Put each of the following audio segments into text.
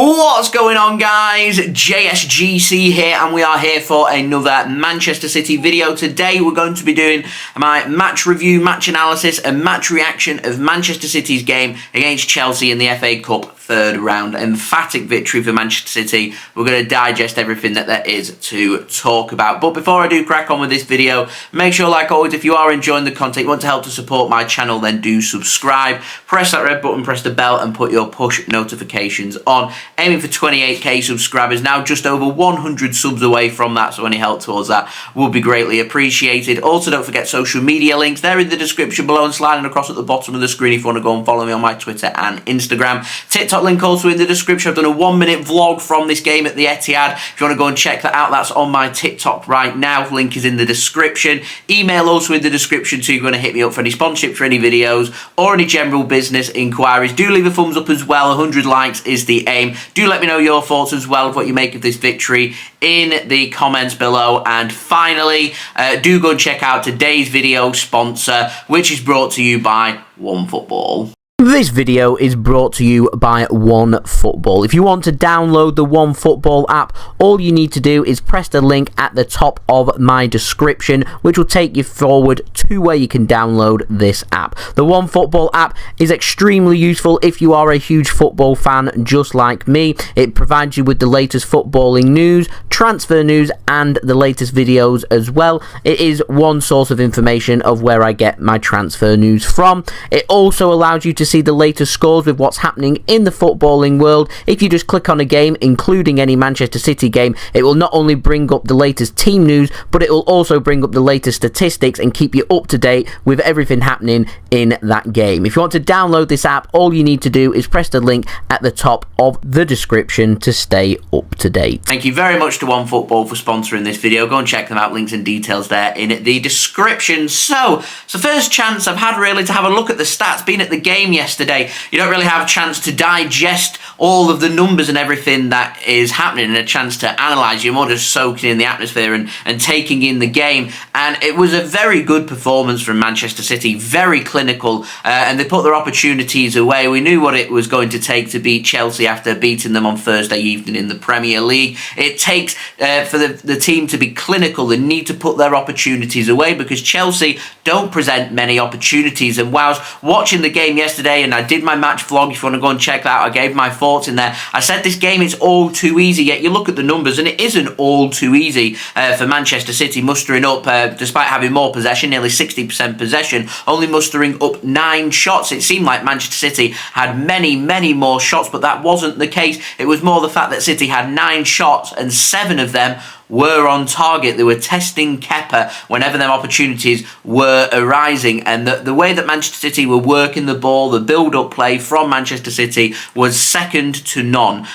What's going on, guys? JSGC here, and we are here for another Manchester City video. Today we're going to be doing my match review, match analysis and match reaction of Manchester City's game against Chelsea in the FA Cup third round. Emphatic victory for Manchester City. We're going to digest everything that there is to talk about. But before I do crack on with this video, make sure, like always, if you are enjoying the content, you want to help to support my channel, then do subscribe. Press that red button, press the bell and put your push notifications on. Aiming for 28k subscribers, now just over 100 subs away from that, so any help towards that will be greatly appreciated. Also, don't forget social media links, they're in the description below and sliding across at the bottom of the screen if you want to go and follow me on my Twitter and Instagram. TikTok link also in the description. I've done a 1-minute vlog from this game at the Etihad. If you want to go and check that out, that's on my TikTok right now. Link is in the description. Email also in the description too. You're going to hit me up for any sponsorship for any videos or any general business inquiries. Do leave a thumbs up as well. 100 likes is the aim. Do let me know your thoughts as well of what you make of this victory in the comments below. And finally, do go and check out today's video sponsor, which is brought to you by OneFootball. This video is brought to you by OneFootball. If you want to download the OneFootball app, all you need to do is press the link at the top of my description, which will take you forward to where you can download this app. The OneFootball app is extremely useful if you are a huge football fan just like me. It provides you with the latest footballing news, transfer news, and the latest videos as well. It is one source of information of where I get my transfer news from. It also allows you to see the latest scores with what's happening in the footballing world. If you just click on a game, including any Manchester City game, it will not only bring up the latest team news, but it will also bring up the latest statistics and keep you up to date with everything happening in that game. If you want to download this app, all you need to do is press the link at the top of the description to stay up to date. Thank you very much to OneFootball for sponsoring this video. Go and check them out. Links and details there in the description. So it's the first chance I've had really to have a look at the stats. Being at the game yesterday, you don't really have a chance to digest all of the numbers and everything that is happening and a chance to analyse. You're more just soaking in the atmosphere and taking in the game. And it was a very good performance from Manchester City, very clinical, and they put their opportunities away. We knew what it was going to take to beat Chelsea after beating them on Thursday evening in the Premier League. It takes for the team to be clinical. They need to put their opportunities away because Chelsea don't present many opportunities. And whilst watching the game yesterday, and I did my match vlog, if you want to go and check that out, I gave my thoughts in there. I said this game is all too easy, yet you look at the numbers and it isn't all too easy for Manchester City, mustering up, despite having more possession, nearly 60% possession, only mustering up 9 shots. It seemed like Manchester City had many more shots, but that wasn't the case. It was more the fact that City had 9 shots and 7 of them were on target. They were testing Kepa whenever them opportunities were arising, and the way that Manchester City were working the ball, the build-up play from Manchester City was second to none,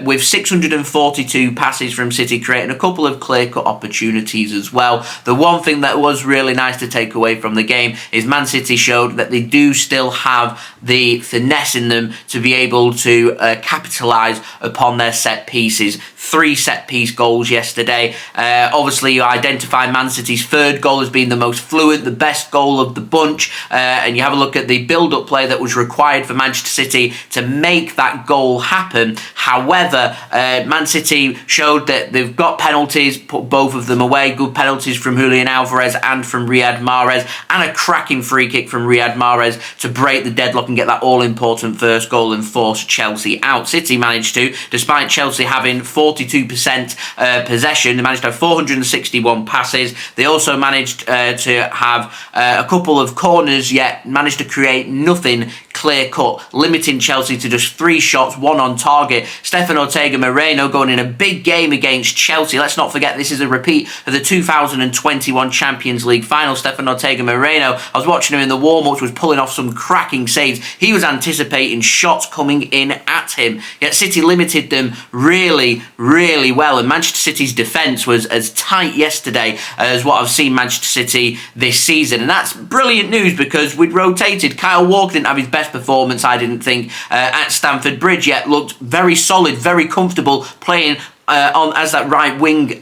with 642 passes from City, creating a couple of clear-cut opportunities as well. The one thing that was really nice to take away from the game is Man City showed that they do still have the finesse in them to be able to capitalise upon their set pieces. 3 set-piece goals yesterday. Obviously, you identify Man City's third goal as being the most fluent, the best goal of the bunch, and you have a look at the build-up play that was required for Manchester City to make that goal happen. However, Man City showed that they've got penalties, put both of them away. Good penalties from Julian Alvarez and from Riyad Mahrez, and a cracking free kick from Riyad Mahrez to break the deadlock and get that all-important first goal and force Chelsea out. City managed to, despite Chelsea having 42% possession, they managed to have 461 passes. They also managed to have a couple of corners, yet managed to create nothing clear-cut, limiting Chelsea to just 3 shots, 1 on target. Stefan Ortega Moreno going in a big game against Chelsea. Let's not forget this is a repeat of the 2021 Champions League final. Stefan Ortega Moreno, I was watching him in the warm-ups, was pulling off some cracking saves. He was anticipating shots coming in at him, yet City limited them really well, and Manchester City's defence was as tight yesterday as what I've seen Manchester City this season, and that's brilliant news because we'd rotated. Kyle Walker didn't have his best performance, I didn't think, at Stamford Bridge, yet looked very solid, very comfortable, playing on as that right wing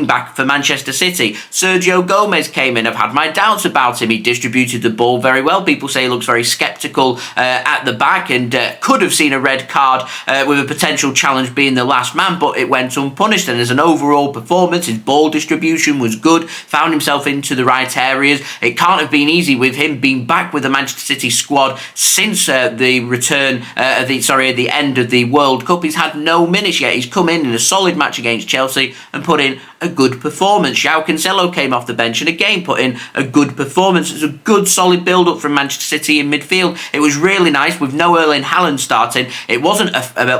back for Manchester City. Sergio Gomez came in. I've had my doubts about him. He distributed the ball very well. People say he looks very sceptical at the back and could have seen a red card with a potential challenge being the last man, but it went unpunished. And as an overall performance, his ball distribution was good, found himself into the right areas. It can't have been easy with him being back with the Manchester City squad since the return at the end of the World Cup. He's had no minutes yet. He's come in a solid match against Chelsea and put in a good performance. Joao Cancelo came off the bench and again put in a good performance. It's a good solid build-up from Manchester City in midfield. It was really nice with no Erling Haaland starting. It wasn't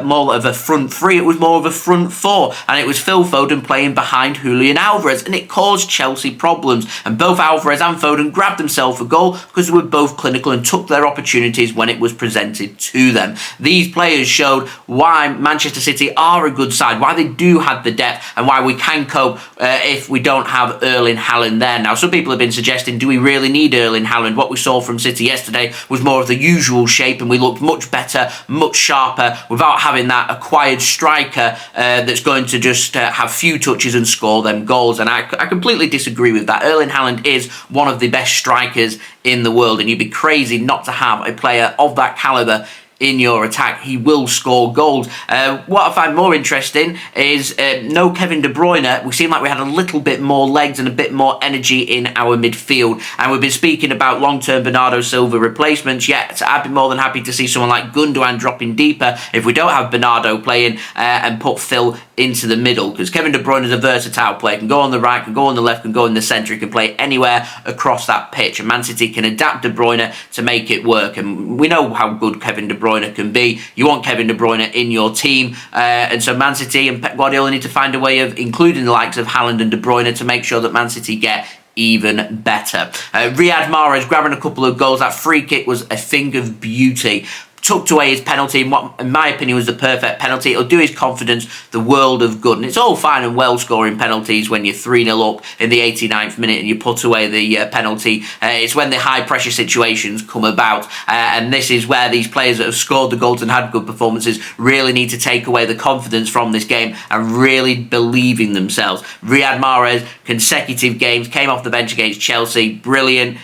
more of a front three, it was more of a front four, and it was Phil Foden playing behind Julian Alvarez, and it caused Chelsea problems. And both Alvarez and Foden grabbed themselves a goal because they were both clinical and took their opportunities when it was presented to them. These players showed why Manchester City are a good side, why they do have the depth, and why we can cope if we don't have Erling Haaland there. Now, some people have been suggesting, do we really need Erling Haaland? What we saw from City yesterday was more of the usual shape, and we looked much better, much sharper, without having that acquired striker that's going to just have few touches and score them goals. And I completely disagree with that. Erling Haaland is one of the best strikers in the world, and you'd be crazy not to have a player of that calibre in your attack. He will score goals. What I find more interesting is no Kevin De Bruyne. We seem like we had a little bit more legs and a bit more energy in our midfield. And we've been speaking about long-term Bernardo Silva replacements. Yet I'd be more than happy to see someone like Gundogan dropping deeper if we don't have Bernardo playing and put Phil into the middle, because Kevin De Bruyne is a versatile player, can go on the right, can go on the left, can go in the centre, he can play anywhere across that pitch, and Man City can adapt De Bruyne to make it work. And we know how good Kevin De Bruyne can be. You want Kevin De Bruyne in your team, and so Man City and Pep Guardiola need to find a way of including the likes of Haaland and De Bruyne to make sure that Man City get even better. Riyad Mahrez grabbing a couple of goals. That free kick was a thing of beauty. Tucked away his penalty in what, in my opinion, was the perfect penalty. It'll do his confidence the world of good. And it's all fine and well scoring penalties when you're 3-0 up in the 89th minute and you put away the penalty. It's when the high-pressure situations come about. And this is where these players that have scored the goals and had good performances really need to take away the confidence from this game and really believe in themselves. Riyad Mahrez, consecutive games, came off the bench against Chelsea. Brilliant.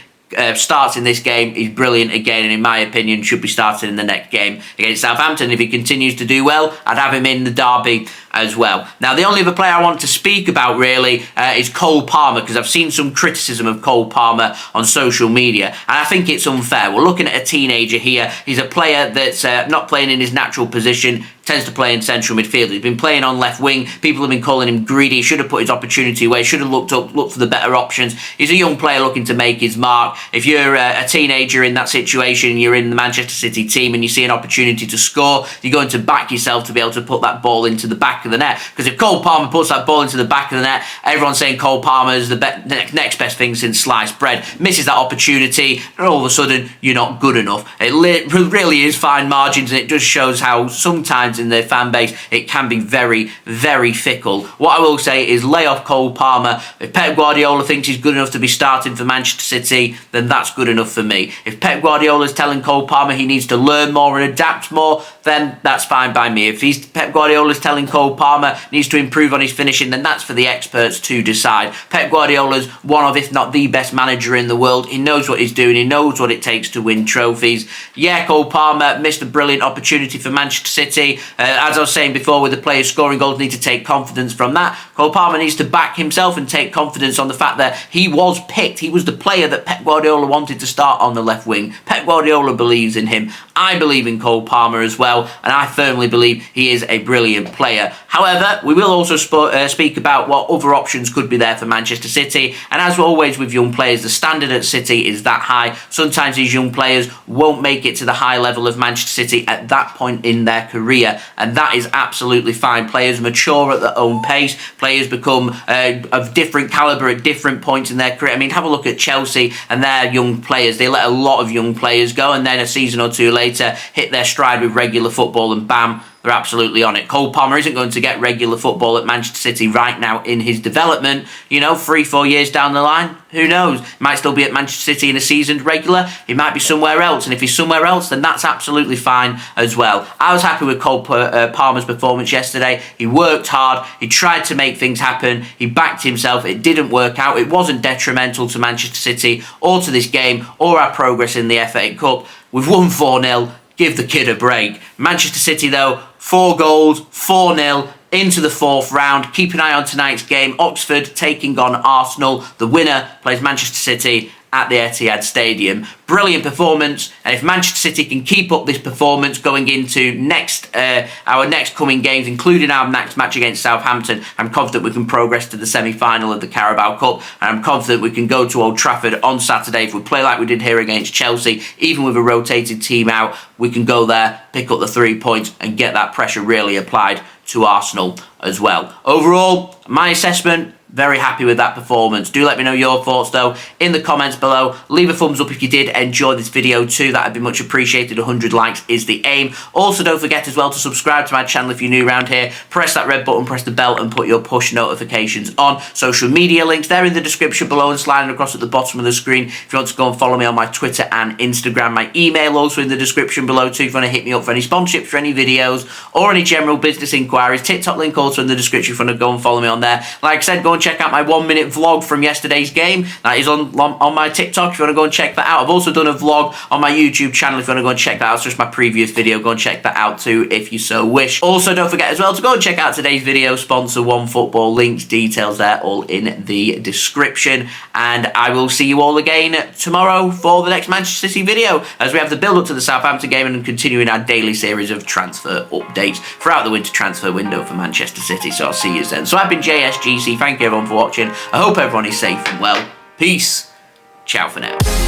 Starts in this game, he's brilliant again, and in my opinion should be starting in the next game against Southampton. If he continues to do well, I'd have him in the derby as well. Now, the only other player I want to speak about really is Cole Palmer, because I've seen some criticism of Cole Palmer on social media, and I think it's unfair. We're looking at a teenager here. He's a player that's not playing in his natural position, tends to play in central midfield. He's been playing on left wing. People have been calling him greedy. He should have put his opportunity away, should have looked for the better options. He's a young player looking to make his mark. If you're a teenager in that situation, you're in the Manchester City team and you see an opportunity to score, you're going to back yourself to be able to put that ball into the back of the net. Because if Cole Palmer puts that ball into the back of the net, everyone's saying Cole Palmer is the next best thing since sliced bread. Misses that opportunity, and all of a sudden, you're not good enough. It really is fine margins, and it just shows how sometimes in their fan base it can be very, very fickle. What I will say is lay off Cole Palmer. If Pep Guardiola thinks he's good enough to be starting for Manchester City, then that's good enough for me. If Pep Guardiola is telling Cole Palmer he needs to learn more and adapt more, then that's fine by me. If Pep Guardiola is telling Cole Palmer needs to improve on his finishing, then that's for the experts to decide. Pep Guardiola's one of, if not the best manager in the world. He knows what he's doing. He knows what it takes to win trophies. Yeah, Cole Palmer missed a brilliant opportunity for Manchester City. As I was saying before, with the players scoring goals, need to take confidence from that. Cole Palmer needs to back himself and take confidence on the fact that he was picked. He was the player that Pep Guardiola wanted to start on the left wing. Pep Guardiola believes in him. I believe in Cole Palmer as well, and I firmly believe he is a brilliant player. However, we will also speak about what other options could be there for Manchester City, and as always with young players, the standard at City is that high. Sometimes these young players won't make it to the high level of Manchester City at that point in their career, and that is absolutely fine. Players mature at their own pace. Players become of different calibre at different points in their career. I mean, have a look at Chelsea and their young players. They let a lot of young players go, and then a season or two later hit their stride with regular football, and bam, they're absolutely on it. Cole Palmer isn't going to get regular football at Manchester City right now in his development. You know, 3-4 years down the line, who knows? He might still be at Manchester City in a seasoned regular. He might be somewhere else. And if he's somewhere else, then that's absolutely fine as well. I was happy with Cole Palmer's performance yesterday. He worked hard. He tried to make things happen. He backed himself. It didn't work out. It wasn't detrimental to Manchester City or to this game or our progress in the FA Cup. We've won 4-0. Give the kid a break. Manchester City, though, 4 goals, 4-0. Into the 4th round. Keep an eye on tonight's game. Oxford taking on Arsenal. The winner plays Manchester City at the Etihad Stadium. Brilliant performance, and if Manchester City can keep up this performance going into our next coming games, including our next match against Southampton, I'm confident we can progress to the semi-final of the Carabao Cup, and I'm confident we can go to Old Trafford on Saturday. If we play like we did here against Chelsea, even with a rotated team out, we can go there, pick up the 3 points, and get that pressure really applied to Arsenal as well. Overall, my assessment, very happy with that performance. Do let me know your thoughts though in the comments below. Leave a thumbs up if you did enjoy this video too. That would be much appreciated. 100 likes is the aim. Also, don't forget as well to subscribe to my channel if you're new around here. Press that red button, press the bell and put your push notifications on. Social media links, they're in the description below and sliding across at the bottom of the screen. If you want to go and follow me on my Twitter and Instagram. My email also in the description below too if you want to hit me up for any sponsorships, for any videos or any general business inquiries. TikTok link also in the description if you want to go and follow me on there. Like I said, go and check out my 1-minute vlog from yesterday's game. That is on my TikTok if you want to go and check that out. I've also done a vlog on my YouTube channel if you want to go and check that out. It's just my previous video. Go and check that out too if you so wish. Also, don't forget as well to go and check out today's video sponsor, OneFootball. Links, details there, all in the description. And I will see you all again tomorrow for the next Manchester City video as we have the build-up to the Southampton game and continuing our daily series of transfer updates throughout the winter transfer window for Manchester City. So I'll see you then. So I've been JSGC. Thank you everyone for watching. I hope everyone is safe and well. Peace. Ciao for now.